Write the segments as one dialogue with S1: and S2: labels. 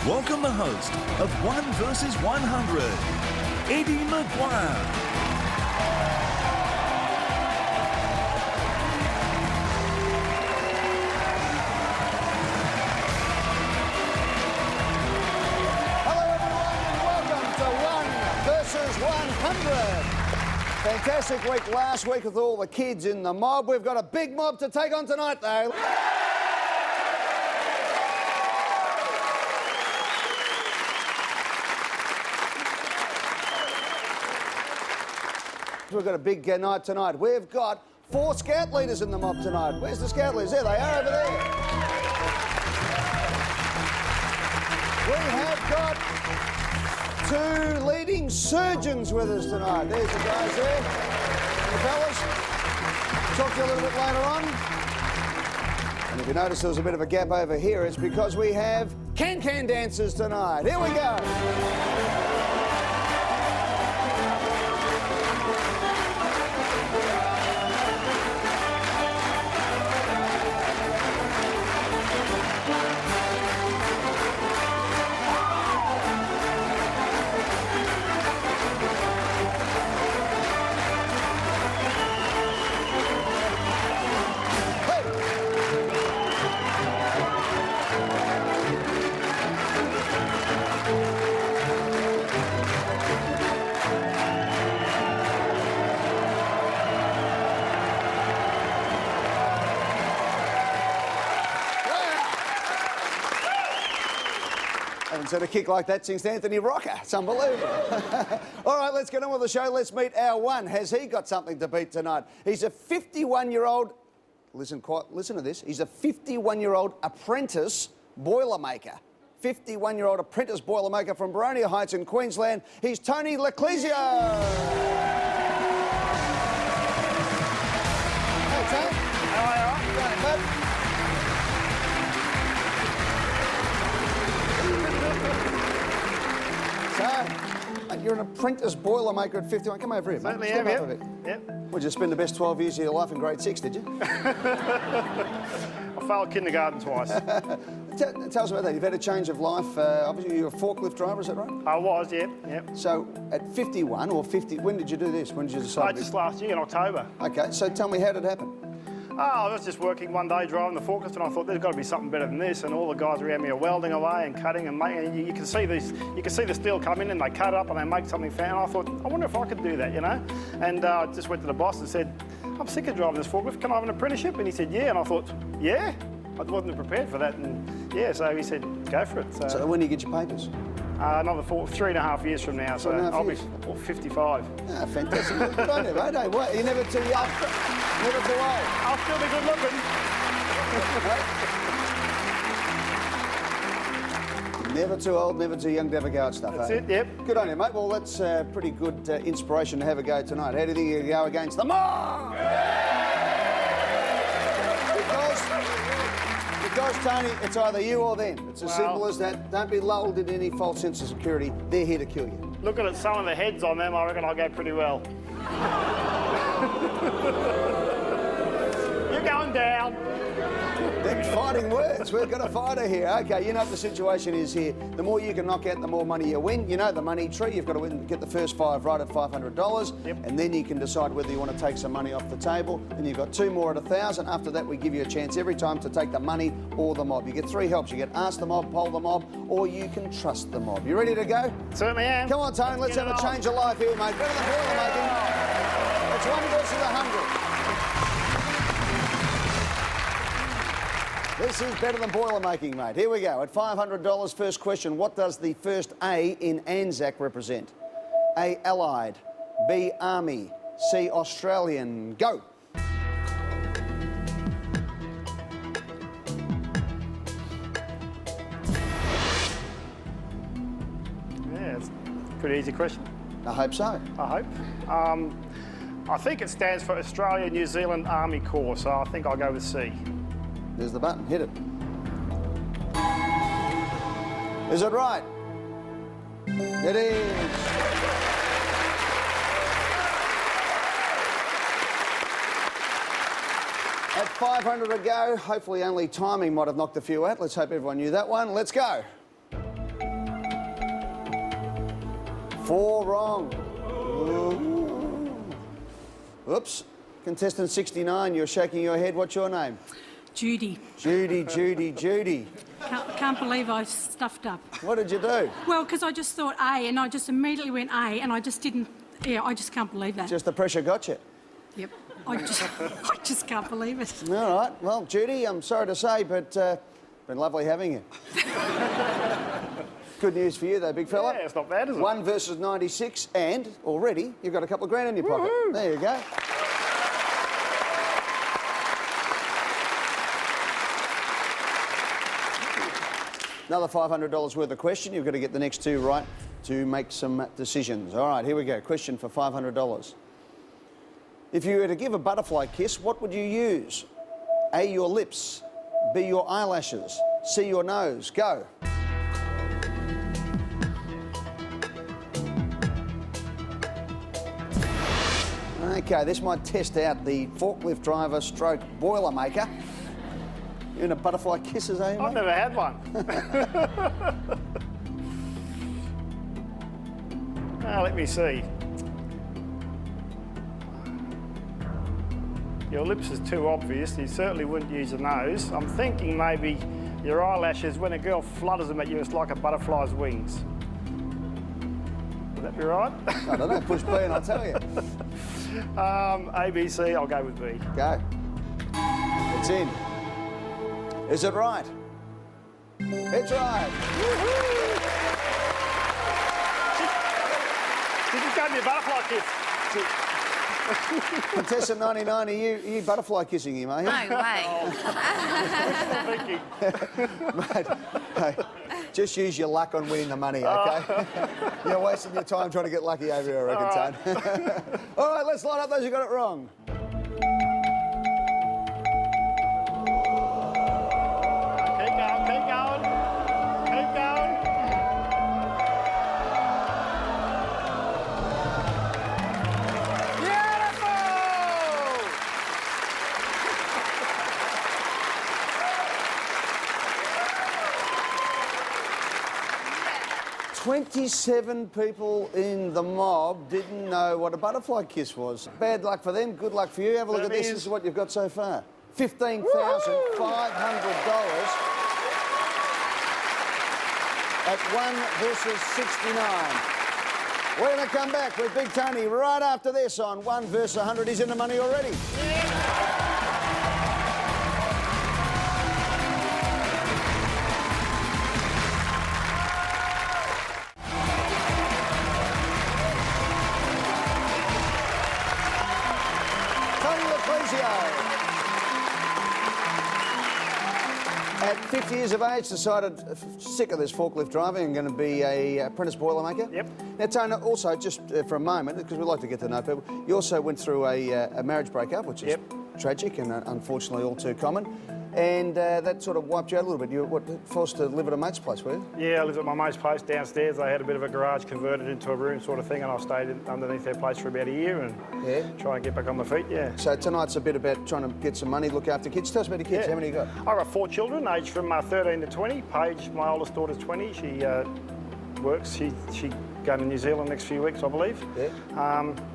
S1: welcome the host of 1 versus 100, Eddie McGuire.
S2: Fantastic week last week with all the kids in the mob. We've got a big mob to take on tonight, though. We've got a big night tonight. We've got 4 scout leaders in the mob tonight. Where's the scout leaders? There they are, over there. We have got 2 leading surgeons with us tonight. There's the guys there. The fellas. Talk to you a little bit later on. And if you notice there was a bit of a gap over here, it's because we have can-can dancers tonight. Here we go. Haven't seen a kick like that since Anthony Rocker. It's unbelievable. All right, let's get on with the show. Let's meet our one. Has he got something to beat tonight? He's a 51-year-old... Listen to this. He's a 51-year-old apprentice boilermaker. 51-year-old apprentice boilermaker from Boronia Heights in Queensland. He's Tony Leclésio. Hey, Tony.
S3: How are you?
S2: Good, bud. So, you're an apprentice boilermaker at 51. Come over here, mate.
S3: Certainly
S2: Step
S3: am,
S2: up a bit.
S3: Yep.
S2: Well, did you spend the best 12 years of your life in grade 6, did you?
S3: I failed kindergarten twice.
S2: Tell us about that. You've had a change of life. Obviously, you're a forklift driver, is that right?
S3: I was, yep.
S2: So, at 51 or 50, when did you do this? When did you decide?
S3: Just last year in October.
S2: Okay, so tell me, how did it happen?
S3: I was just working one day driving the forklift, and I thought there's got to be something better than this. And all the guys around me are welding away and cutting and making. And you can see the steel come in, and they cut it up and they make something fan. I thought, I wonder if I could do that, you know. And I just went to the boss and said, I'm sick of driving this forklift. Can I have an apprenticeship? And he said, yeah. And I thought, yeah. I wasn't prepared for that, and yeah. So he said, go for it.
S2: So when do you get your papers?
S3: Another 3.5 years from now. So I'll be 55.
S2: Ah, fantastic. Good on you, mate. Hey, what? You're never too young, never too old.
S3: I'll still be good looking.
S2: Never too old, never too young to have a go at stuff.
S3: That's
S2: eh?
S3: it, yep.
S2: Good on you, mate. Well, that's pretty good inspiration to have a go tonight. How do you think you go against the mob? Because, Tony, it's either you or them. It's as simple as that. Don't be lulled into any false sense of security. They're here to kill you.
S3: Looking at some of the heads on them, I reckon I'll go pretty well. You're going down.
S2: Them fighting words. We've got a fighter here. Okay, you know what the situation is here. The more you can knock out, the more money you win. You know the money tree. You've got to get the first 5 right at $500.
S3: Yep.
S2: And then you can decide whether you want to take some money off the table. Then you've got 2 more at 1,000. After that, we give you a chance every time to take the money or the mob. You get 3 helps. You get ask the mob, poll the mob, or you can trust the mob. You ready to go?
S3: Certainly am.
S2: Come on, Tony. Let's have a change of life here, mate. Better than boilermaking. It's 1 versus 100. This is better than Boilermaking, mate. Here we go. At $500, first question. What does the first A in ANZAC represent? A, Allied. B, Army. C, Australian. Go.
S3: Yeah, it's a pretty easy question.
S2: I hope so.
S3: I hope. I think it stands for Australia New Zealand Army Corps, so I think I'll go with C.
S2: There's the button. Hit it. Is it right? It is. At 500 to go, hopefully only timing might have knocked a few out. Let's hope everyone knew that one. Let's go. 4 wrong. Ooh. Oops. Contestant 69, you're shaking your head. What's your name?
S4: Judy.
S2: Judy.
S4: Can't believe I stuffed up.
S2: What did you do?
S4: Well, because I just thought A, and I just immediately went A, and I just didn't. Yeah, I just can't believe that.
S2: Just the pressure got you.
S4: Yep. I just can't believe it.
S2: All right. Well, Judy, I'm sorry to say, but been lovely having you. Good news for you, though, big fella.
S3: Yeah, it's not bad, is it?
S2: 1 versus 96, and already you've got a couple of grand in your pocket.
S3: Woohoo!
S2: There you go. Another $500 worth of question. You've got to get the next 2 right to make some decisions. All right, here we go. Question for $500. If you were to give a butterfly kiss, what would you use? A, your lips. B, your eyelashes. C, your nose. Go. Okay, this might test out the forklift driver stroke boiler maker. You into butterfly kisses, eh, mate?
S3: I've never had one. Now, let me see. Your lips is too obvious. You certainly wouldn't use your nose. I'm thinking maybe your eyelashes, when a girl flutters them at you, it's like a butterfly's wings. Would that be right?
S2: I don't know. Push B and I'll tell you.
S3: A, B, C, I'll go with B.
S2: Go. It's in. Is it right? It's right.
S3: You just gave me a butterfly kiss.
S2: Contestant 99, are you butterfly kissing him, are you?
S5: No way.
S3: Thinking.
S2: Mate, hey, just use your luck on winning the money, OK? You're wasting your time trying to get lucky over here, I reckon, son. All right, let's line up those who got it wrong.
S3: Keep going. Beautiful!
S2: 27 people in the mob didn't know what a butterfly kiss was. Bad luck for them, good luck for you. Have a look at this. This is what you've got so far. $15,500 at 1 versus 69. We're going to come back with Big Tony right after this on 1 versus 100. He's in the money already. At 50 years of age, decided sick of this forklift driving and going to be a apprentice boilermaker.
S3: Yep.
S2: Now, Tony, also, just for a moment, because we like to get to know people, you also went through a marriage breakup, which is tragic and unfortunately all too common. And that sort of wiped you out a little bit. You were forced to live at a mate's place, were you?
S3: Yeah, I lived at my mate's place downstairs. They had a bit of a garage converted into a room sort of thing, and I stayed underneath their place for about a year and try and get back on my feet, yeah.
S2: So tonight's a bit about trying to get some money, look after kids. Tell us about your kids.
S3: Yeah.
S2: How many you got?
S3: I've got 4 children, aged from 13 to 20. Paige, my oldest daughter's 20. She works. She going to New Zealand next few weeks, I believe.
S2: Yeah.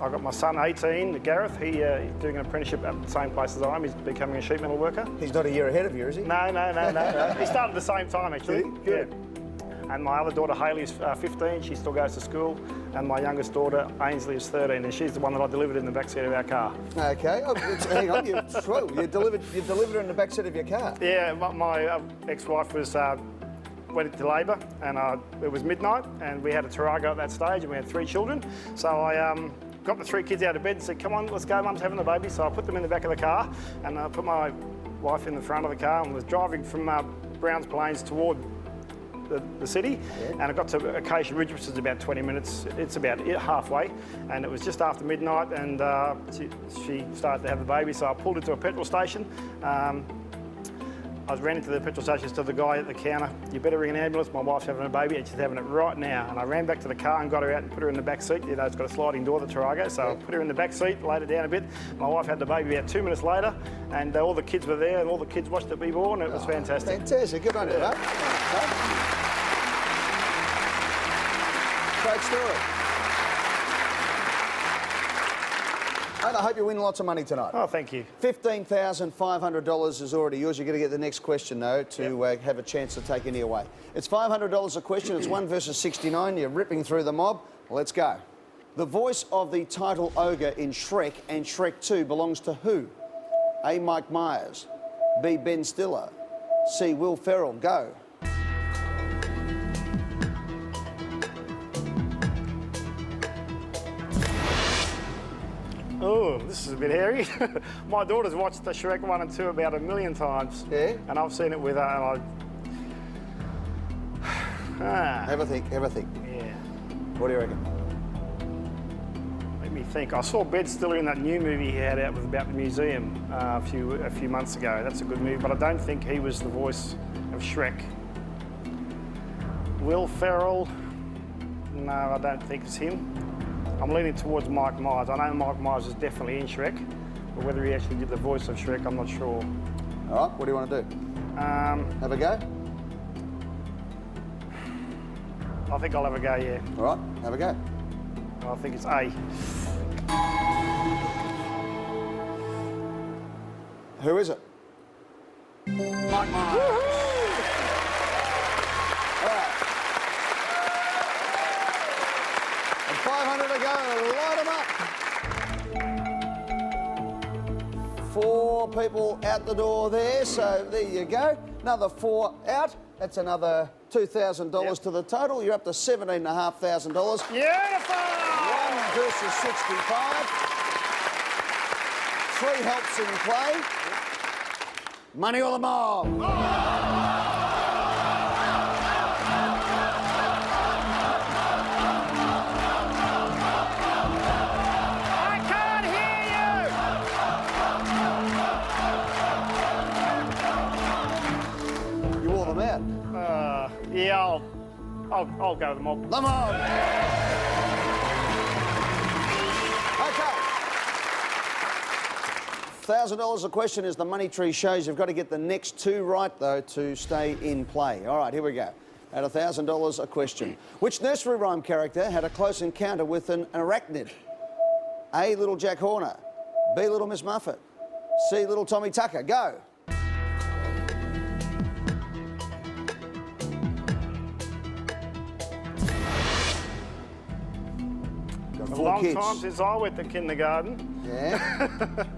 S3: I've got my son, 18, Gareth. He's doing an apprenticeship at the same place as I am. He's becoming a sheet metal worker.
S2: He's not a year ahead of you, is he?
S3: No. He started at the same time, actually.
S2: Did he? Good.
S3: Yeah. And my other daughter, Hayley, is 15. She still goes to school. And my youngest daughter, Ainsley, is 13. And she's the one that I delivered in the backseat of our car.
S2: Okay. Oh, hang on. You delivered her in the backseat of your car?
S3: Yeah, my ex-wife was... went into labour and it was midnight and we had a Tarago at that stage and we had 3 children. So I got the 3 kids out of bed and said, come on, let's go, Mum's having a baby. So I put them in the back of the car and I put my wife in the front of the car and was driving from Browns Plains toward the city. And I got to Acacia Ridge, which is about 20 minutes. It's about halfway and it was just after midnight and she started to have the baby. So I pulled into a petrol station. I ran into the petrol station to the guy at the counter. You better ring an ambulance. My wife's having a baby and she's having it right now. And I ran back to the car and got her out and put her in the back seat. You know, it's got a sliding door, the Tarago. So I put her in the back seat, laid her down a bit. My wife had the baby about 2 minutes later and all the kids were there and all the kids watched it be born. It was fantastic.
S2: Fantastic. Good on you, mate. Great story. Mate, I hope you win lots of money tonight.
S3: Oh, thank you.
S2: $15,500 is already yours. You're going to get the next question, though, to have a chance to take any away. It's $500 a question. It's 1 versus 69. You're ripping through the mob. Let's go. The voice of the title ogre in Shrek and Shrek 2 belongs to who? A. Mike Myers. B. Ben Stiller. C. Will Ferrell. Go.
S3: Oh, this is a bit hairy. My daughter's watched the Shrek 1 and 2 about 1 million times.
S2: Yeah?
S3: And I've seen it with her, and
S2: Have a think, have a think.
S3: yeah.
S2: What do you reckon?
S3: Let me think. I saw Ben Stiller in that new movie he had out with about the museum a few months ago. That's a good movie, but I don't think he was the voice of Shrek. Will Ferrell? No, I don't think it's him. I'm leaning towards Mike Myers. I know Mike Myers is definitely in Shrek, but whether he actually did the voice of Shrek, I'm not sure.
S2: All right, what do you want to do? Have a go?
S3: I think I'll have a go, yeah.
S2: All right, have a go.
S3: I think it's A.
S2: Who is it? Mike Myers. All right. And 500 to go. Light them up. 4 people out the door there, so there you go. Another 4 out. That's another $2,000 to the total. You're up to $17,500.
S3: Beautiful!
S2: 1 versus 65. 3 helps in play. Money or the mob?
S3: I can't hear you!
S2: You wore them out.
S3: Yeah, I'll go with the mob.
S2: The mob. Okay. $1,000 a question as the money tree shows. You've got to get the next 2 right, though, to stay in play. All right, here we go. At $1,000 a question. Which nursery rhyme character had a close encounter with an arachnid? A. Little Jack Horner. B. Little Miss Muffet. C. Little Tommy Tucker. Go. Got
S3: A
S2: 4
S3: long
S2: kids.
S3: time since I went to kindergarten.
S2: Yeah.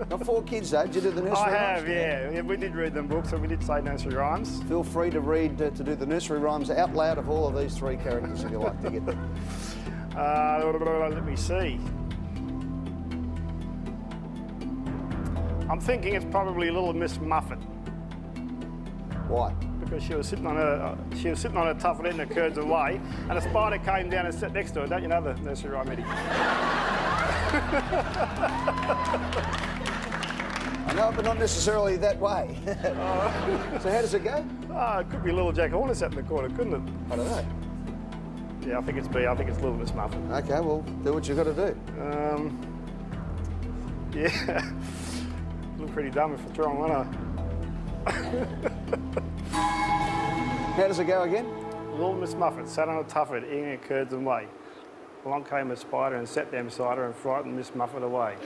S2: Got 4 kids, though. Did you do the nursery
S3: I
S2: rhymes?
S3: have, yeah. We did read them books, and we did say nursery rhymes.
S2: Feel free to read, to do the nursery rhymes out loud of all of these 3 characters if you like to get them.
S3: Let me see. I'm thinking it's probably Little Miss Muffet,
S2: Why?
S3: because she was sitting on her tuffet eating her curds away, and a spider came down and sat next to her. Don't you know the nursery rhyme, Eddie?
S2: I know, but not necessarily that way. So how does it go?
S3: It could be Little Jack Horner sat in the corner, couldn't it?
S2: I don't know.
S3: Yeah, I think it's B. I think it's Little Miss Muffet.
S2: Okay, well, do what you've got to do.
S3: Yeah. Look pretty dumb if I try, won't I?
S2: How does it go again?
S3: Little Miss Muffet sat on a tuffet eating her curds and whey. Along came a spider and sat down beside her and frightened Miss Muffet away.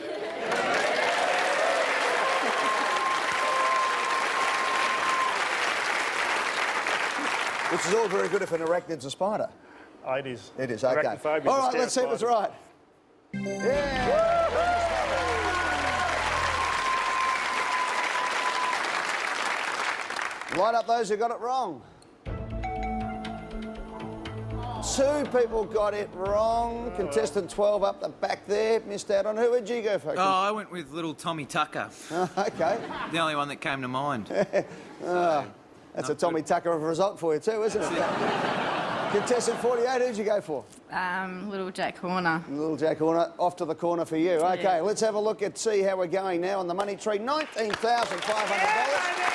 S2: Which is all very good if an arachnid's a spider.
S3: Oh, it is.
S2: It is, okay.
S3: Arachnophobia
S2: All
S3: is a
S2: right, let's see if it's
S3: spider.
S2: right. Yeah! Light up those who got it wrong. 2 people got it wrong. Contestant 12 up the back there. Missed out on who? Where'd you go for?
S5: Oh, I went with little Tommy Tucker.
S2: Okay.
S5: The only one that came to mind.
S2: That's a Tommy Tucker of a result for you too, isn't it? Contestant 48, who'd you go for?
S6: Little Jack Horner.
S2: Little Jack Horner, off to the corner for you. Okay,
S6: Yeah.
S2: let's have a look and see how we're going now on the money tree. $19,500.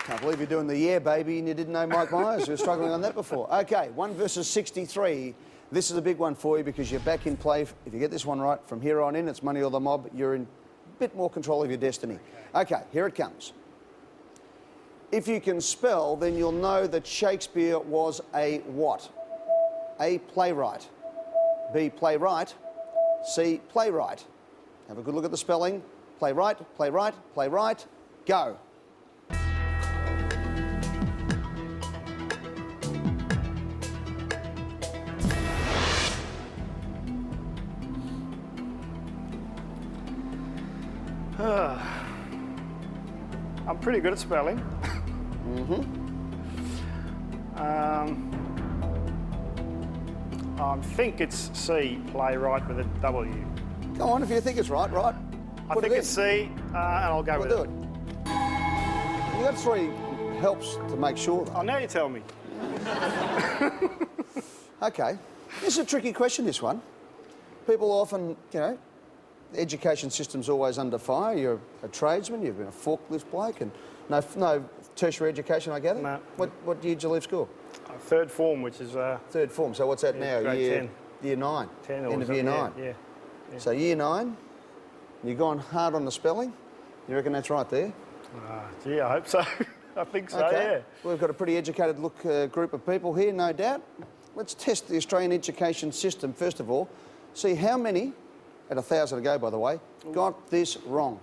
S2: Can't believe you're doing the yeah, baby, and you didn't know Mike Myers. You were struggling on that before. Okay, 1 versus 63. This is a big one for you because you're back in play. If you get this one right, from here on in, it's money or the mob. You're in a bit more control of your destiny. Okay, here it comes. If you can spell, then you'll know that Shakespeare was a what? A, playwright. B, playwright. C, playwright. Have a good look at the spelling. Playwright, playwright, playwright. Go.
S3: I'm pretty good at spelling. I think it's C, playwright with a W.
S2: Go on, if you think it's right, right?
S3: I
S2: Put
S3: think
S2: it in.
S3: it's C, and I'll go
S2: We'll
S3: with
S2: do
S3: it.
S2: it. You've got 3 helps to make sure, though.
S3: Oh, now you tell me.
S2: Okay. This is a tricky question, this one. People often, you know, the education system's always under fire. You're a tradesman, you've been a forklift bloke, and no tertiary education, I gather?
S3: No.
S2: What year did you leave school?
S3: Third form, which is
S2: 3rd form. So what's that now?
S3: grade
S2: Year
S3: 10.
S2: Year 9.
S3: 10 or
S2: End of year
S3: something,
S2: 9.
S3: Yeah.
S2: So year 9, you've gone hard on the spelling. You reckon that's right there?
S3: Gee, I hope so. I think so, yeah.
S2: We've got a pretty educated group of people here, no doubt. Let's test the Australian education system first of all. See how many, at 1,000 to go by the way, got this wrong.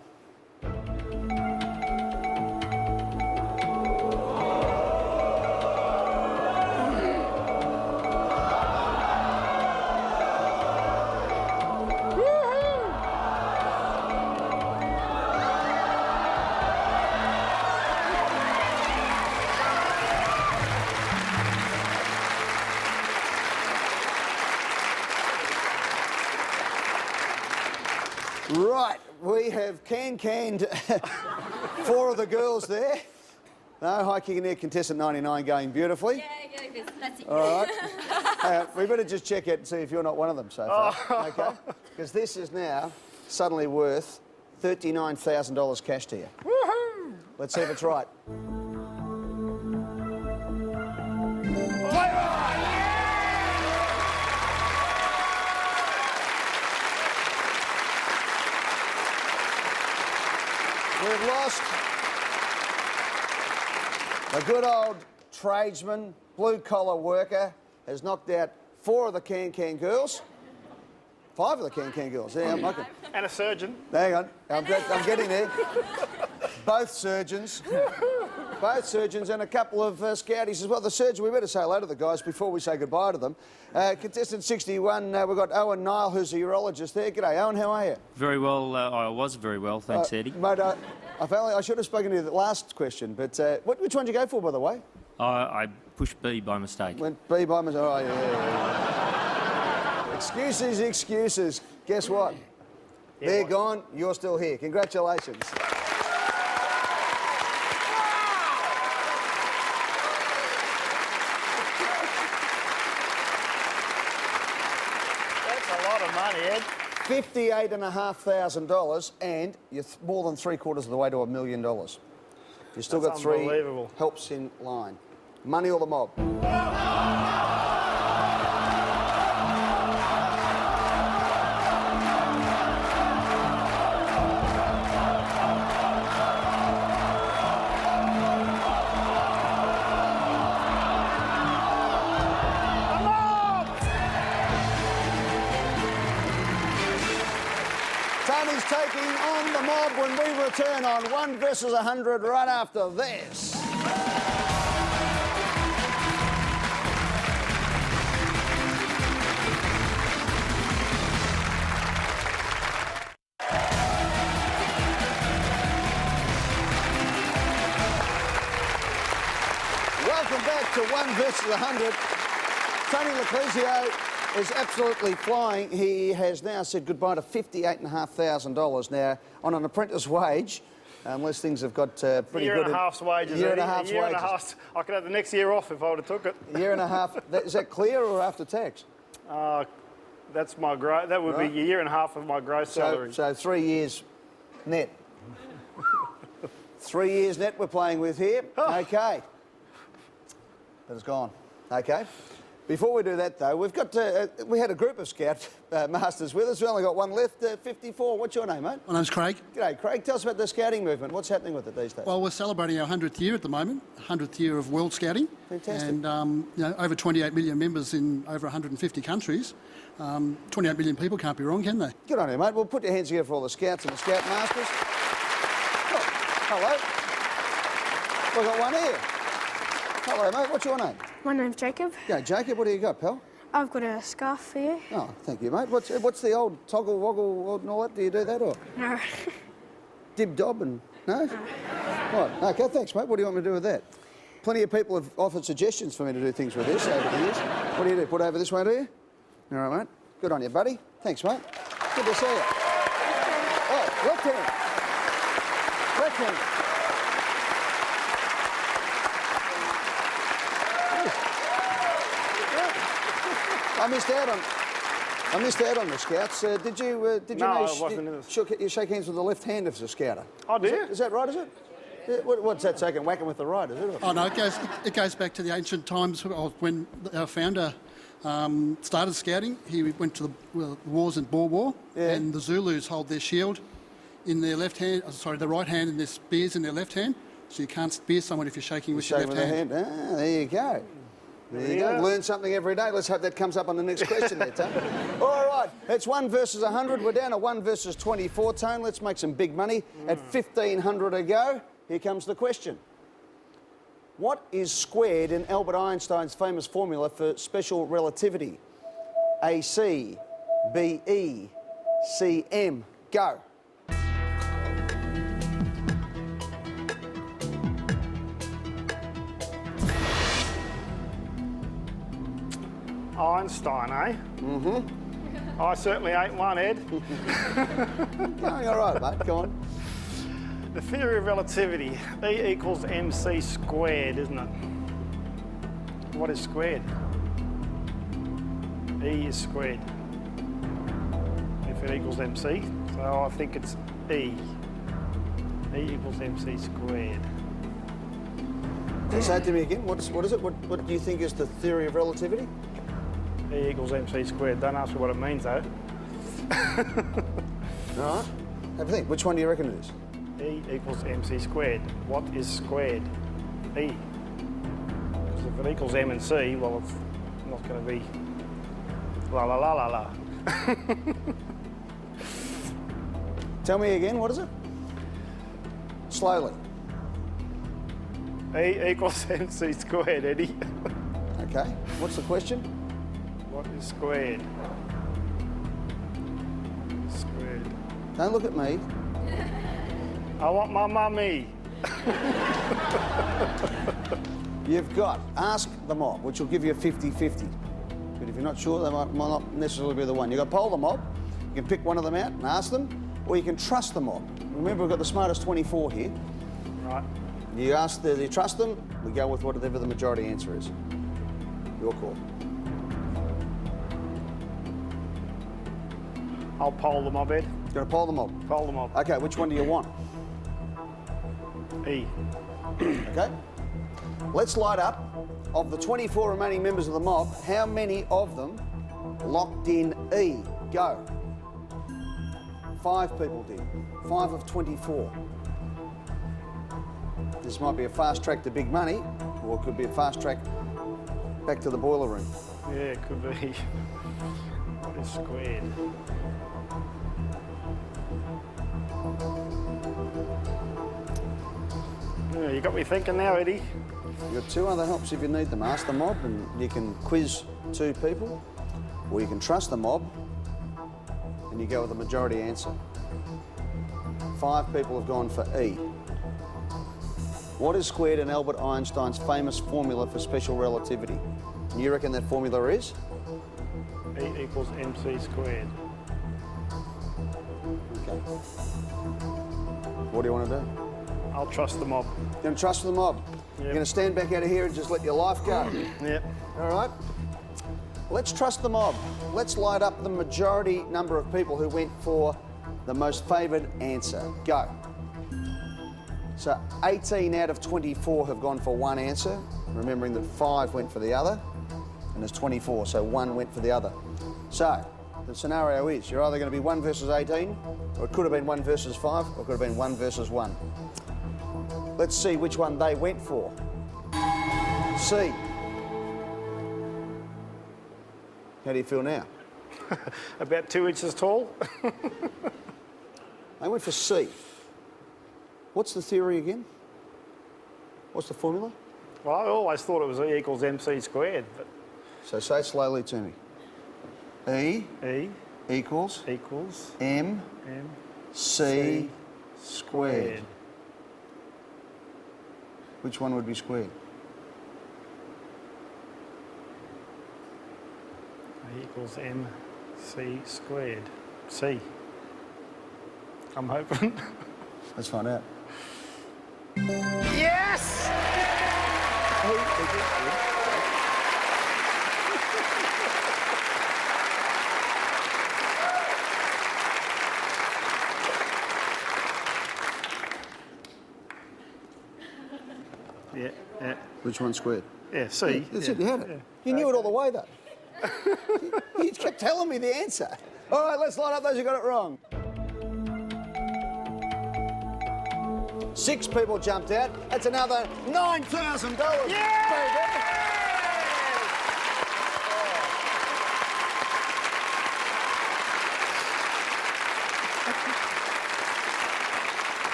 S2: Right, we have canned 4 of the girls there. No, high kick in there, contestant 99 going beautifully.
S6: Yeah, that's it.
S2: All right. We better just check it and see if you're not one of them so far. Okay? Because this is now suddenly worth $39,000 cash to you.
S3: Woohoo!
S2: Let's see if it's right. We've lost a good old tradesman, blue-collar worker, has knocked out 4 of the can girls. 5 of the can girls. Yeah, I'm lucky.
S3: And a surgeon.
S2: Hang on, I'm getting there. Both surgeons. Both surgeons and a couple of scouties as well. The surgeon, we better say hello to the guys before we say goodbye to them. Contestant 61, we've got Owen Nile, who's a urologist there. G'day, Owen, how are you?
S7: Very well. I was very well, thanks, Eddie.
S2: Mate, I should have spoken to you the last question, but which one did you go for, by the way?
S7: I pushed B by mistake.
S2: Went B by mistake. Oh, yeah. Excuses. Guess what? They're gone. You're still here. Congratulations.
S3: That's a lot of money, Ed.
S2: $58,500, and you're more than 3/4 of the way to $1 million. You've still
S3: That's
S2: got 3
S3: unbelievable.
S2: helps in line. Money or the mob? Tony's taking on the mob when we return on 1 versus 100 right after this. Welcome back to 1 versus 100. Tony Locrizio is absolutely flying. He has now said goodbye to $58,500 now on an apprentice wage, unless things have got pretty
S3: Year
S2: good.
S3: and a half's wages.
S2: Year and a
S3: Eddie.
S2: half's
S3: year and a
S2: wages.
S3: half. I could have the next year off if I would have took it.
S2: Year and a half. Is that clear or after tax?
S3: That's my gross. That would
S2: Right.
S3: be a year and a half of my gross salary.
S2: So 3 years net. 3 years net we're playing with here. Okay. But it's gone. Okay. Before we do that, though, we've got we had a group of Scout masters with us. We only got one left, 54. What's your name, mate?
S8: My name's Craig.
S2: G'day, Craig. Tell us about the Scouting movement. What's happening with it these days?
S8: Well, we're celebrating our 100th year at the moment, 100th year of World Scouting.
S2: Fantastic.
S8: And, over 28 million members in over 150 countries. 28 million people can't be wrong, can they?
S2: Good on you, mate. Well, put your hands together for all the Scouts and the Scout masters. Oh, hello. We've got one here. Hello, mate. What's your name?
S9: My name's Jacob.
S2: Yeah, Jacob. What do you got, pal?
S9: I've got a scarf for you.
S2: Oh, thank you, mate. What's the old toggle woggle and all that? Do you do that or
S9: No.
S2: dib dob and no? Right. Okay. Thanks, mate. What do you want me to do with that? Plenty of people have offered suggestions for me to do things with this over the years. What do you do? Put over this way, do you? All right, mate. Good on you, buddy. Thanks, mate. Good to see you. Oh, left hand. Left hand. I missed out on the Scouts. Did you?
S3: No, I wasn't in this.
S2: You shake hands with the left hand as a Scouter.
S3: Oh, do you?
S2: Is that right? Is it? Yeah, what's that second? Whacking with the right, is it?
S8: Oh, no, it goes back to the ancient times when our founder started scouting. He went to the wars in Boer War, and the Zulus hold their shield in their left hand, their right hand, and their spears in their left hand. So you can't spear someone if you're shaking with your
S2: Shake
S8: left
S2: with the
S8: hand.
S2: hand. Ah, there you go. There you go. Learn something every day. Let's hope that comes up on the next question there, Tone. All right, it's 1 versus 100. We're down to 1 versus 24, Tone. Let's make some big money. At 1,500 to go, here comes the question. What is squared in Albert Einstein's famous formula for special relativity? AC, BE, CM. Go.
S3: Einstein, eh? Mm-hmm. I certainly ain't one, Ed.
S2: Going all right, mate. Go on.
S3: The theory of relativity, E equals mc squared, isn't it? What is squared? E is squared. If it equals mc, so I think it's E. E equals mc squared.
S2: Say it to me again. What is it? What do you think is the theory of relativity?
S3: E equals mc squared. Don't ask me what it means, though.
S2: All right. Have a think. Which one do you reckon it is?
S3: E equals mc squared. What is squared? E. Because if it equals m and c, well, it's not going to be la la la la la.
S2: Tell me again. What is it? Slowly.
S3: E equals mc squared, Eddie.
S2: Okay. What's the question?
S3: What is squared? Squared.
S2: Don't look at me.
S3: I want my mummy.
S2: You've got ask the mob, which will give you a 50-50. But if you're not sure, they might not necessarily be the one. You've got poll the mob. You can pick one of them out and ask them, or you can trust the mob. Remember, we've got the smartest 24 here.
S3: Right.
S2: You ask, do you trust them? We go with whatever the majority answer is. Your call.
S3: I'll poll the mob, Ed.
S2: You're going to poll the mob.
S3: Poll the mob.
S2: Okay, which one do you want?
S3: E.
S2: Okay. Let's light up. Of the 24 remaining members of the mob, how many of them locked in E? Go. 5 people did. 5 of 24. This might be a fast track to big money, or it could be a fast track back to the boiler room.
S3: Yeah, it could be. What is squared? Yeah, you got me thinking now, Eddie.
S2: You've got 2 other helps if you need them. Ask the mob and you can quiz 2 people, or you can trust the mob and you go with the majority answer. 5 people have gone for E. What is squared in Albert Einstein's famous formula for special relativity? And you reckon that formula is?
S3: E equals mc squared.
S2: Okay. What do you want to do?
S3: I'll trust the mob.
S2: You're going to trust the mob? You're going to stand back out of here and just let your life go?
S3: Yep.
S2: All right. Let's trust the mob. Let's light up the majority number of people who went for the most favoured answer. Go. So 18 out of 24 have gone for one answer, remembering that 5 went for the other. and there's 24, so one went for the other. So, the scenario is you're either going to be 1 versus 18, or it could have been 1 versus 5, or it could have been 1 versus 1. Let's see which one they went for. C. How do you feel now?
S3: About 2 inches tall.
S2: They went for C. What's the theory again? What's the formula?
S3: Well, I always thought it was E equals MC squared, but
S2: So say it slowly to me. E
S3: E
S2: equals
S3: equals
S2: MC
S3: C
S2: squared. Which one would be squared?
S3: E equals MC squared. C. I'm hoping.
S2: Let's find out.
S3: Yes! Yeah.
S2: Which one's squared?
S3: Yeah, C.
S2: That's it, you had it. You knew it all the way, though. You kept telling me the answer. All right, let's line up those who got it wrong. 6 people jumped out. That's another $9,000. Yeah!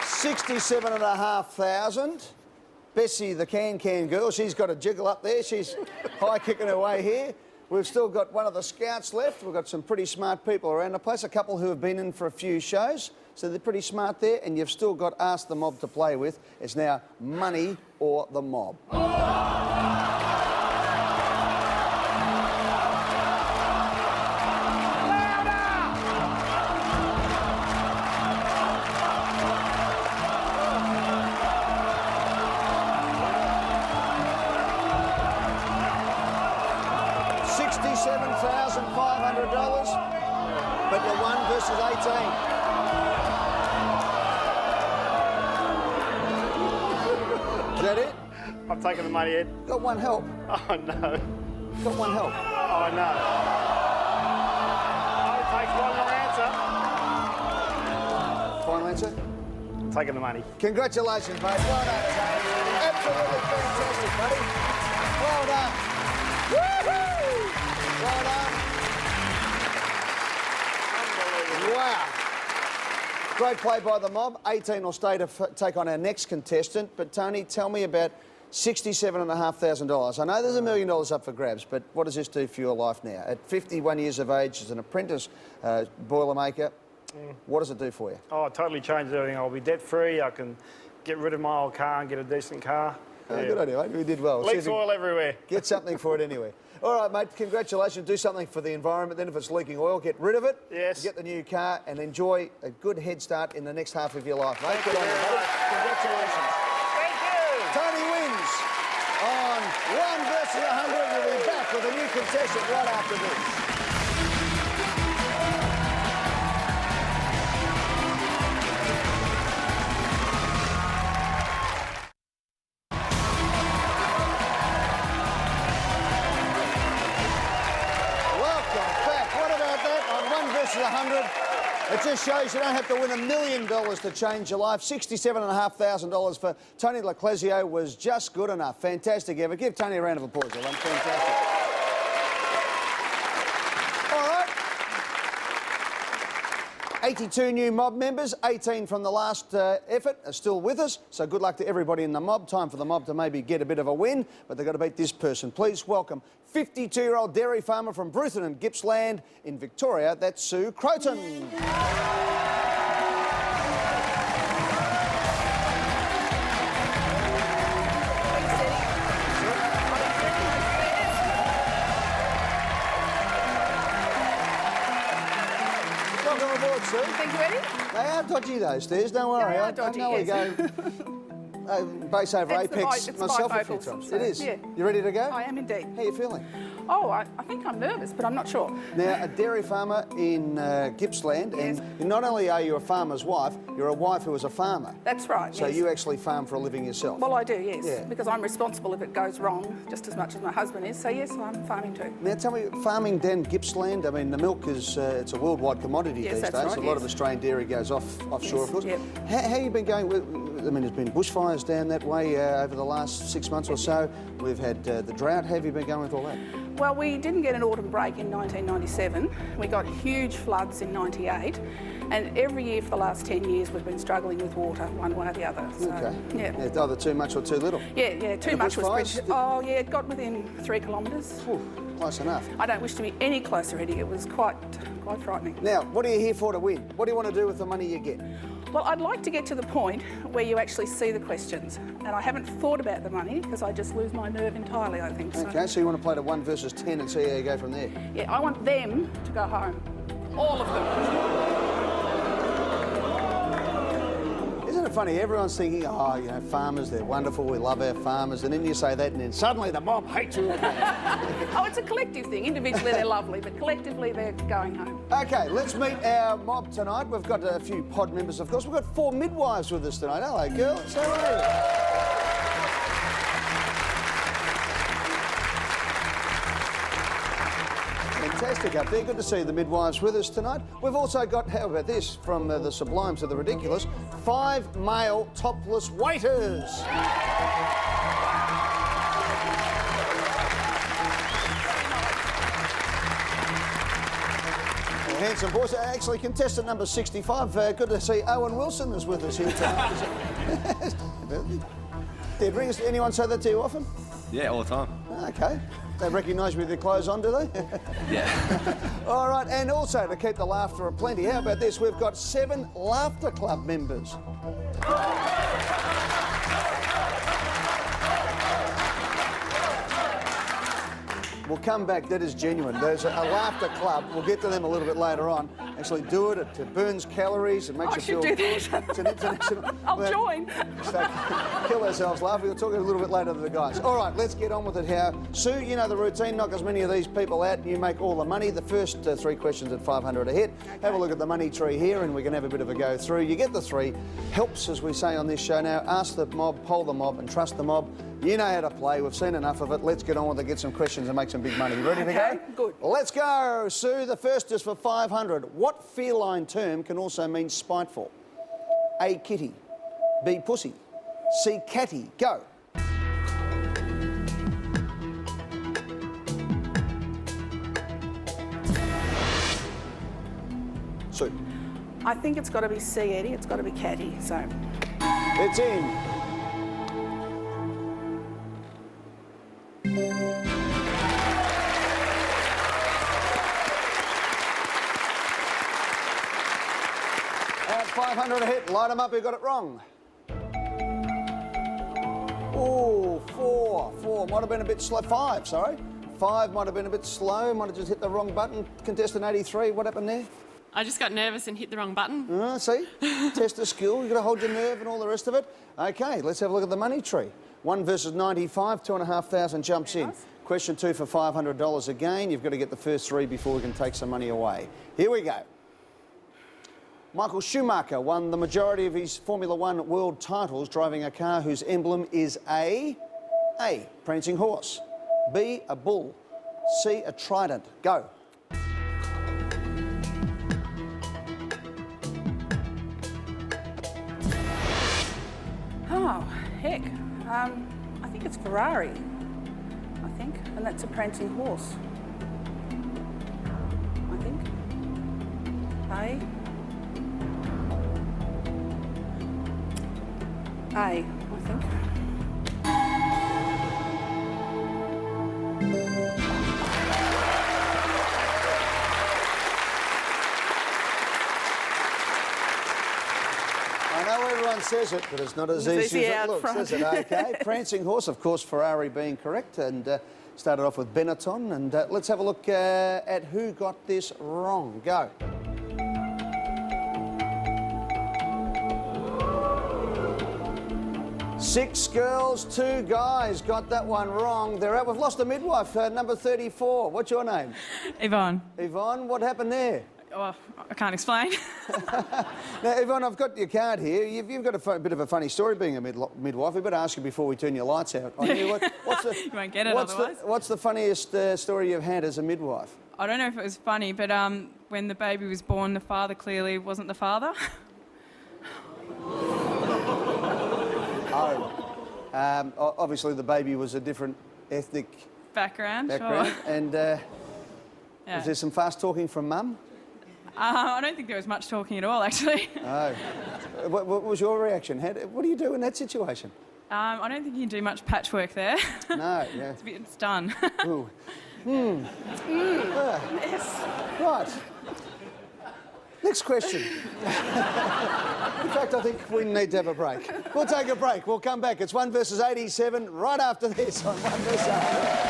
S2: 67,500. Bessie, the can girl, she's got a jiggle up there. She's high kicking her way here. We've still got one of the scouts left. We've got some pretty smart people around the place, a couple who have been in for a few shows. So they're pretty smart there, and you've still got Ask the Mob to play with. It's now money or the mob. $67,500, but you're 1 versus 18. Is that it?
S3: I'm taking the money, Ed.
S2: Got one help.
S3: Oh, no.
S2: Got one help.
S3: Oh, no. I'll take one more answer.
S2: Final answer?
S3: I'm taking the money.
S2: Congratulations, mate. Well done, Tony. Absolutely fantastic, buddy. Well done. Woo-hoo! Well done. Wow. Great play by the mob. 18 will stay to take on our next contestant. But, Tony, tell me about $67,500. I know there's $1 million up for grabs, but what does this do for your life now? At 51 years of age, as an apprentice boilermaker, what does it do for you?
S3: Oh, it totally changed everything. I'll be debt-free. I can get rid of my old car and get a decent car.
S2: Oh, good idea, mate. We did well.
S3: Leaks oil everywhere.
S2: Get something for it anyway. All right, mate, congratulations. Do something for the environment. Then if it's leaking oil, get rid of it.
S3: Yes.
S2: Get the new car and enjoy a good head start in the next half of your life, mate.
S3: Thank you very much.
S2: Congratulations.
S3: Thank you.
S2: Tony wins on 1 versus 100. We'll be back with a new contestant right after this. It just shows you don't have to win $1 million to change your life. $67,500 for Tony Leclésio was just good enough. Fantastic effort. Give Tony a round of applause, everyone. Fantastic. All right. 82 new mob members, 18 from the last effort are still with us. So good luck to everybody in the mob. Time for the mob to maybe get a bit of a win, but they've got to beat this person. Please welcome 52-year-old dairy farmer from Bruthen and Gippsland in Victoria. That's Sue Croton. Welcome aboard, Sue.
S10: Think you ready?
S2: They are dodgy, those stairs. Don't worry.
S10: They are
S2: I
S10: dodgy,
S2: know we
S10: yes.
S2: go base over
S10: It's the
S2: Apex
S10: it's
S2: myself
S10: my
S2: a few
S10: vocals,
S2: times.
S10: so,
S2: It is.
S10: yeah.
S2: You ready to go?
S10: I am indeed.
S2: How you feeling?
S10: Oh, I think I'm nervous, but I'm not sure.
S2: Now, a dairy farmer in Gippsland,
S10: Yes.
S2: and not only are you a farmer's wife, you're a wife who is a farmer.
S10: That's right,
S2: So
S10: yes.
S2: you actually farm for a living yourself?
S10: Well, I do, yes,
S2: Yeah.
S10: because I'm responsible if it goes wrong just as much as my husband is. So, yes, I'm farming too.
S2: Now, tell me, farming down Gippsland, I mean, the milk is, it's a worldwide commodity
S10: Yes,
S2: these
S10: that's
S2: days.
S10: right,
S2: A lot
S10: yes.
S2: of Australian dairy goes offshore,
S10: Yes,
S2: of course.
S10: yep.
S2: How you been going with, I mean, there's been bushfires down that way over the last 6 months or so. We've had the drought. How have you been going with all that?
S10: Well, we didn't get an autumn break in 1997. We got huge floods in 98. And every year for the last 10 years, we've been struggling with water one way or the other. So,
S2: Okay.
S10: yeah.
S2: It's either too much or too little.
S10: Yeah, too
S2: the
S10: much was
S2: bushfires?
S10: bridged. Oh, yeah, it got within 3 kilometres.
S2: Whew, close enough.
S10: I don't wish to be any closer, Eddie. It was quite frightening.
S2: Now, what are you here for to win? What do you want to do with the money you get?
S10: Well, I'd like to get to the point where you actually see the questions. And I haven't thought about the money because I just lose my nerve entirely, I think. So,
S2: Okay, so you want to play to 1 versus 10 and see how you go from there?
S10: yeah, I want them to go home. All of them.
S2: Isn't it funny? Everyone's thinking, oh, you know, farmers, they're wonderful, we love our farmers. And then you say that and then suddenly the mob hates you.
S10: Oh, it's a collective thing. Individually, they're lovely, but collectively, they're going home.
S2: Okay, let's meet our mob tonight. We've got a few pod members, of course. We've got 4 midwives with us tonight. Hello, girls. How are you? Fantastic up there. Good to see the midwives with us tonight. We've also got, how about this, from the sublime to the ridiculous, 5 male topless waiters. Handsome boys. Actually, contestant number 65. Good to see Owen Wilson is with us here tonight. Did anyone say that to you often?
S11: Yeah, all the time.
S2: Okay. They recognise me with their clothes on, do they?
S11: Yeah.
S2: All right, and also to keep the laughter aplenty, how about this? We've got 7 Laughter Club members. We'll come back, that is genuine. There's a laughter club, we'll get to them a little bit later on. Actually do it, it burns calories, it makes
S10: I
S2: you
S10: should
S2: feel
S10: do
S2: good.
S10: that.
S2: It's an international...
S10: I'll join.
S2: So, kill ourselves laughing. We'll talk a little bit later to the guys. All right, let's get on with it. How Sue, you know the routine. Knock as many of these people out and you make all the money. The first 3 questions at 500 a hit. Okay. Have a look at the money tree here and we can have a bit of a go through. You get the 3. Helps, as we say on this show now. Ask the mob, poll the mob and trust the mob. You know how to play. We've seen enough of it. Let's get on with it, get some questions and make some big money. You ready to go?
S10: Good.
S2: Let's go, Sue. The first is for 500. What feline term can also mean spiteful? A, kitty. B, pussy. C, catty. Go. Sue.
S10: I think it's got to be C, Eddie. It's got to be catty. So,
S2: It's in. At 500 a hit, light them up who got it wrong. Oh, 4. Might have been a bit slow. 5, sorry. 5 might have been a bit slow, might have just hit the wrong button. Contestant 83, what happened there?
S12: I just got nervous and hit the wrong button.
S2: See? Test of skill, you've got to hold your nerve and all the rest of it. OK, let's have a look at the money tree. 1 versus 95, 2,500 jumps in.
S10: Nice.
S2: Question 2 for $500 again. You've got to get the first 3 before we can take some money away. Here we go. Michael Schumacher won the majority of his Formula One world titles driving a car whose emblem is A, prancing horse, B, a bull, C, a trident. Go.
S10: oh, heck. I think it's Ferrari. I think. And that's a prancing horse. I think. A, I think.
S2: I know everyone says it, but it's not as easy as it looks, is it? OK. Prancing horse, of course, Ferrari being correct, and started off with Benetton. And let's have a look at who got this wrong. Go. 6 girls, 2 guys got that one wrong. They're out. We've lost a midwife, number 34. What's your name?
S6: Yvonne.
S2: Yvonne, what happened there?
S6: Oh, I can't explain.
S2: Now, Yvonne, I've got your card here. You've got a bit of a funny story being a midwife. We better ask you before we turn your lights out. On you. What's the,
S6: You won't get it otherwise.
S2: What's the funniest story you've had as a midwife?
S6: I don't know if it was funny, but when the baby was born, the father clearly wasn't the father.
S2: Obviously the baby was a different ethnic
S6: Background.
S2: background.
S6: Sure.
S2: And
S6: Yeah.
S2: was there some fast talking from Mum?
S6: I don't think there was much talking at all, actually.
S2: Oh. What was your reaction? What do you do in that situation?
S6: I don't think you can do much patchwork there.
S2: No, yeah.
S6: It's done.
S2: Ooh. Yes. Right. Next question. In fact, I think we need to have a break. We'll take a break. We'll come back. It's 1 versus 87 right after this on 1 versus 100.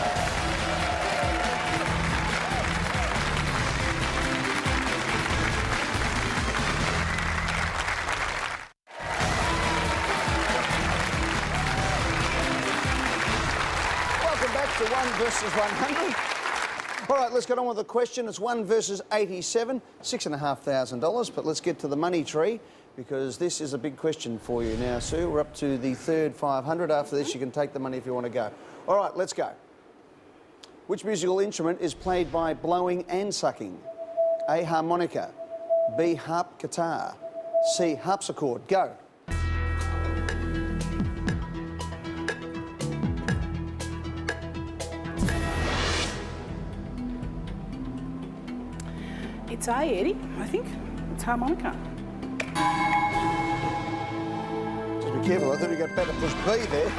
S2: To 1 versus 100. All right, let's get on with the question. It's 1 versus 87, $6,500. But let's get to the money tree because this is a big question for you now, Sue. We're up to the third 500. After this, you can take the money if you want to go. All right, let's go. Which musical instrument is played by blowing and sucking? A, harmonica. B, harp guitar. C, harpsichord. Go.
S10: It's A, Eddie, I think. It's harmonica.
S2: Just be careful. I thought you got better push B there.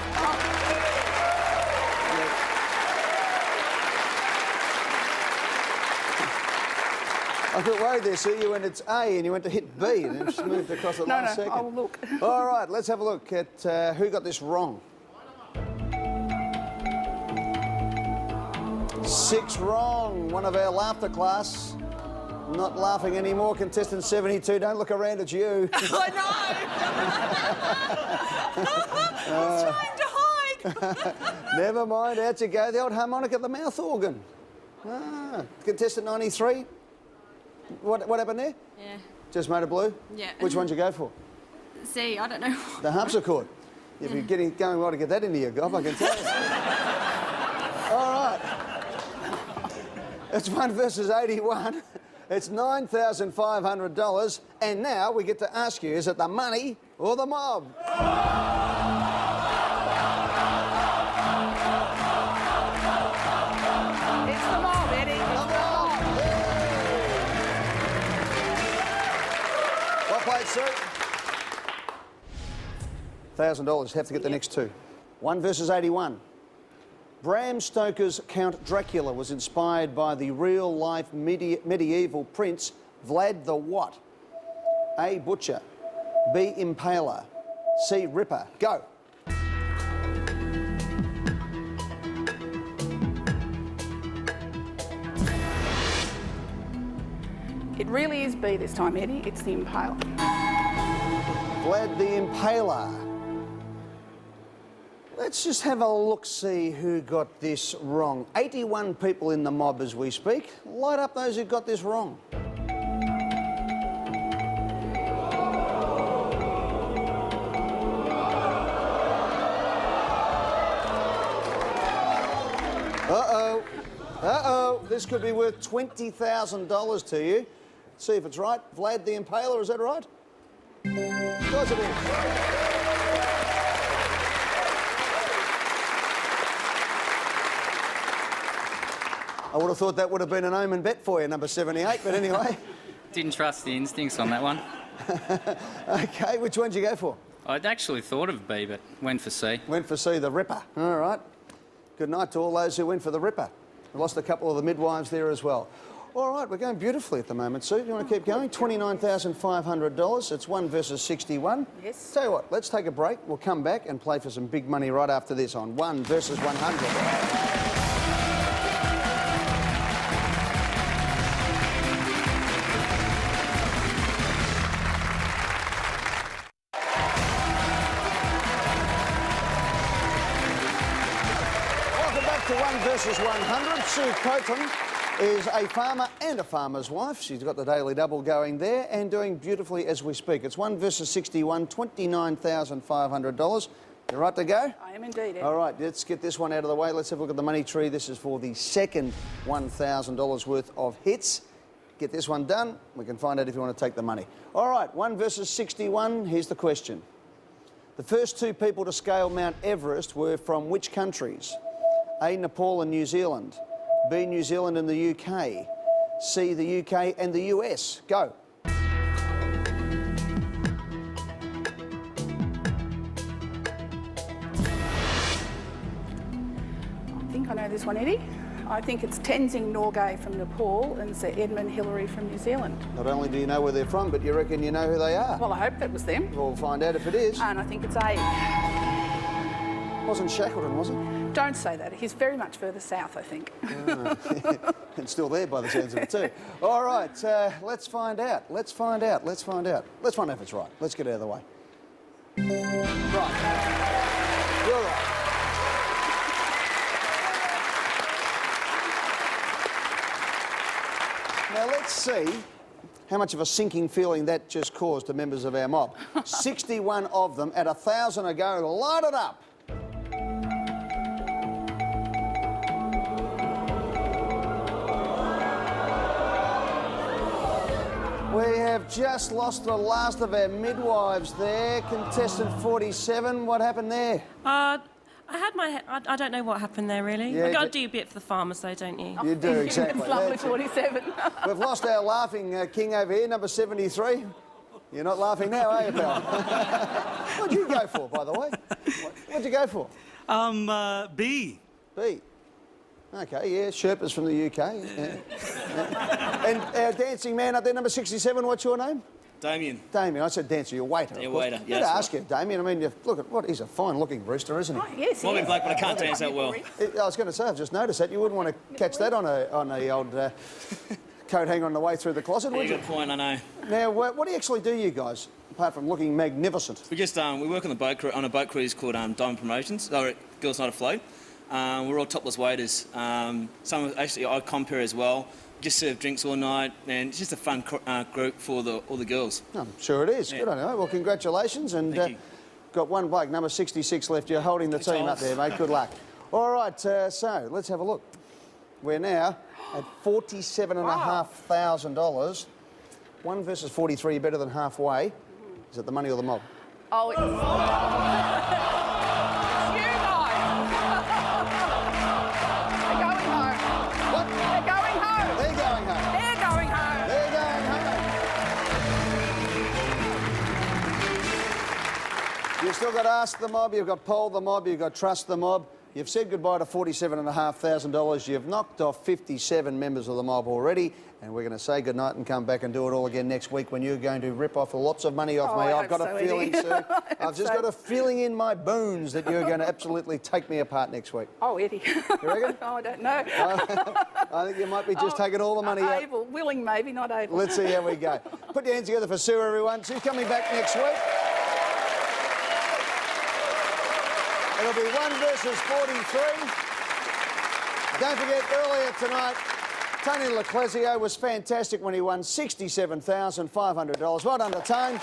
S2: I got worried there, Sue. You went, it's A, and you went to hit B, and then just moved across the last second.
S10: I'll look.
S2: All right, let's have a look at who got this wrong. 6 wrong. One of our laughter class. Not laughing anymore. Contestant 72, don't look around, it's you.
S6: I know! I was trying to hide!
S2: Never mind, out you go. The old harmonica, the mouth organ. Contestant 93. What happened there?
S12: Yeah.
S2: Just made it blue?
S12: Yeah.
S2: Which one did you go for?
S12: See, I don't know.
S2: The harpsichord. You'll be going well to get that into your gob, I can tell you. All right. It's 1 versus 81. It's $9,500. And now we get to ask you, is it the money or the mob?
S10: It's the mob, Eddie. It's the mob.
S2: Well played, sir. $1,000. Have to get the next 2. 1 versus 81. Bram Stoker's Count Dracula was inspired by the real-life medieval prince Vlad the what? A, Butcher. B, Impaler. C, Ripper. Go.
S10: It really is B this time, Eddie. It's the Impaler.
S2: Vlad the Impaler. Let's just have a look-see who got this wrong. 81 people in the mob as we speak. Light up those who got this wrong. Uh-oh. Uh-oh. This could be worth $20,000 to you. See if it's right. Vlad the Impaler, is that right? Of course it is. I would have thought that would have been an omen bet for you, number 78, but anyway.
S13: Didn't trust the instincts on that one.
S2: OK, which one did you go for?
S13: I'd actually thought of B, but went for C.
S2: Went for C, the Ripper. All right. Good night to all those who went for the Ripper. We lost a couple of the midwives there as well. All right, we're going beautifully at the moment, Sue. Do you want to keep going? $29,500. It's 1 versus 61.
S10: Yes.
S2: Tell you what, let's take a break. We'll come back and play for some big money right after this on 1 versus 100. versus 100. Sue Coton is a farmer and a farmer's wife. She's got the daily double going there and doing beautifully as we speak. It's 1 versus 61, $29,500. You right to go?
S10: I am indeed, Ed.
S2: All right, let's get this one out of the way. Let's have a look at the money tree. This is for the second $1,000 worth of hits. Get this one done. We can find out if you want to take the money. All right, 1 versus 61. Here's the question. The first two people to scale Mount Everest were from which countries? A, Nepal and New Zealand. B, New Zealand and the UK. C, the UK and the US. Go.
S10: I think I know this one, Eddie. I think it's Tenzing Norgay from Nepal and Sir Edmund Hillary from New Zealand.
S2: Not only do you know where they're from, but you reckon you know who they are.
S10: Well, I hope that was them.
S2: We'll find out if it is.
S10: And I think it's A.
S2: Wasn't Shackleton, was it?
S10: Don't say that. He's very much further south, I think.
S2: And still there by the sounds of it too. All right, let's find out. Let's find out. Let's find out. Let's find out if it's right. Let's get it out of the way. Right. You're right. Now let's see how much of a sinking feeling that just caused to members of our mob. 61 of them at 1,000 a go. Light it up. We have just lost the last of our midwives there. Contestant 47, what happened there?
S14: I had my... I don't know what happened there, really.
S2: Yeah,
S14: You've got to do a bit for the farmers, though, don't you?
S2: You do, exactly.
S10: It's lovely,
S2: That's it.
S10: 47.
S2: We've lost our laughing king over here, number 73. You're not laughing now, are you, pal? What'd you go for, by the way? What'd you go for?
S15: B.
S2: B. OK, yeah, Sherpa's from the UK. Yeah. Yeah. And our dancing man up there, number 67, what's your name?
S15: Damien.
S2: Damien, I said dancer, you're waiter.
S15: Yeah, waiter.
S2: Yeah,
S15: Yeah,
S2: ask you, Damien. I mean, look at what, he's a fine-looking rooster, isn't he?
S10: Oh, yes,
S15: Well,
S10: yes.
S15: bloke, but I can't dance that well.
S2: I was going to say, I've just noticed that. You wouldn't want to catch that on a old coat hanger on the way through the closet,
S15: Yeah,
S2: would you?
S15: good point, I know.
S2: Now, what do you actually do, you guys, apart from looking magnificent?
S15: We just we work on a boat cruise called Diamond Promotions, or Girls Night Afloat. We're all topless waiters. Some actually I compere as well. Just serve drinks all night, and it's just a fun group for all the girls.
S2: I'm sure it is.
S15: Yeah.
S2: Good on you. Well, congratulations. And
S15: Thank you.
S2: got one bloke, number 66 left. You're holding the team up there, mate. Good luck. All right, so let's have a look. We're now at $47,500. 1 versus 43, you're better than halfway. Is it the money or the mob?
S10: Oh, it's... you guys. They're going home.
S2: What?
S10: They're going home.
S2: They're going home.
S10: They're going home.
S2: They're going home. You've still got to ask the mob, you've got poll the mob, you've got trust the mob. You've said goodbye to $47,500. You've knocked off 57 members of the mob already, and we're going to say goodnight and come back and do it all again next week when you're going to rip off lots of money off me. I've got a feeling, Sue. I've just got a feeling in my bones that you're going to absolutely take me apart next week.
S10: Oh, Eddie.
S2: You reckon?
S10: Oh, I don't know.
S2: I think you might be just taking all the money out.
S10: Able, willing maybe, not able.
S2: Let's see how we go. Put your hands together for Sue, everyone. Sue's coming back next week. It'll be 1 versus 43. Don't forget, earlier tonight, Tony Leclésio was fantastic when he won $67,500. Well done to Tone.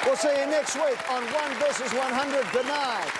S2: We'll see you next week on 1 versus 100. Good night.